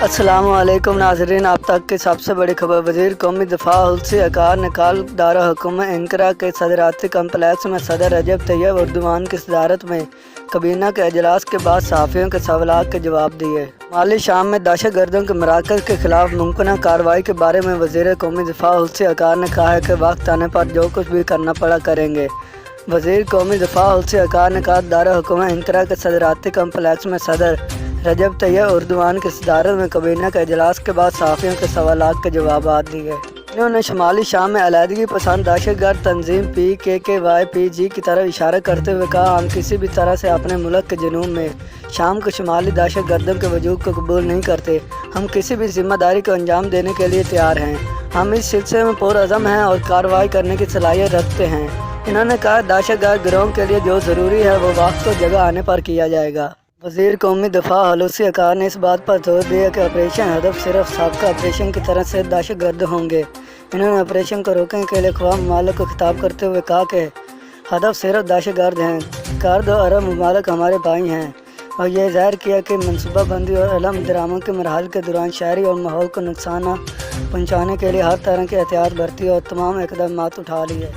अस्सलाम वालेकुम नाज़रीन, आप तक की सबसे बड़ी खबर। वज़ीर कौमी दफ़ा हुस्सी अकार ने कल दारुल-हुकूमत एंकारा के सदराती कम्प्लेक्स में सदर रजब तैयब एर्दोगान की सदारत में काबीना के अजलास के बाद सहाफ़ियों के सवालात के जवाब दिए। माली शाम में दहशतगर्दों के मराकज़ के खिलाफ मुमकिन कार्रवाई के बारे में वज़ीर कौमी दफ़ा हुस्सी अकार ने कहा है कि वक्त आने पर जो कुछ भी करना पड़ा करेंगे। वज़ीर कौमी दफ़ा हुस्सी अकार ने कहा दारुल-हुकूमत एंकारा के सदराती कम्प्लेक्स में सदर रजब तैयब एर्दोगान की सदारत में काबीना के अजलास के बाद सहाफ़ियों के सवालात के जवाब दिए। इन्होंने शुमाली शाम में अलहदगी पसंद दहशतगर्द तंजीम PKK-YPG की तरफ इशारा करते हुए कहा, हम किसी भी तरह से अपने मुल्क के जुनूब में शाम को शुमाली दहशतगर्दों के वजूद को कबूल नहीं करते। हम किसी भी जिम्मेदारी को अंजाम देने के लिए तैयार हैं। हम इस सिलसिले में पुरअज़म हैं और कार्रवाई करने की सलाहियत रखते हैं। इन्होंने कहा दहशतगर्द गिरोह के लिए जो ज़रूरी है वो वक्त और जगह आने पर किया जाएगा। वज़ीर कौमी दफ़ा हुस्सी अकार ने इस बात पर जोर दिया कि ऑपरेशन हदफ सिर्फ साबका ऑपरेशन की तरह से दहशतगर्द होंगे। इन्होंने ऑपरेशन को रोकने के लिए अक़वाम ममालिक को खिताब करते हुए कहा कि हदफ सिर्फ दहशतगर्द हैं। कर्द और अरब ममालिक हमारे भाई हैं और यह ज़ाहिर किया कि मनसूबाबंदी और अलम ड्रामों के मरहल के दौरान शहरी और माहौल को नुकसान पहुँचाने के लिए हर तरह की एहतियात बरती और तमाम इक़दाम उठा लिए।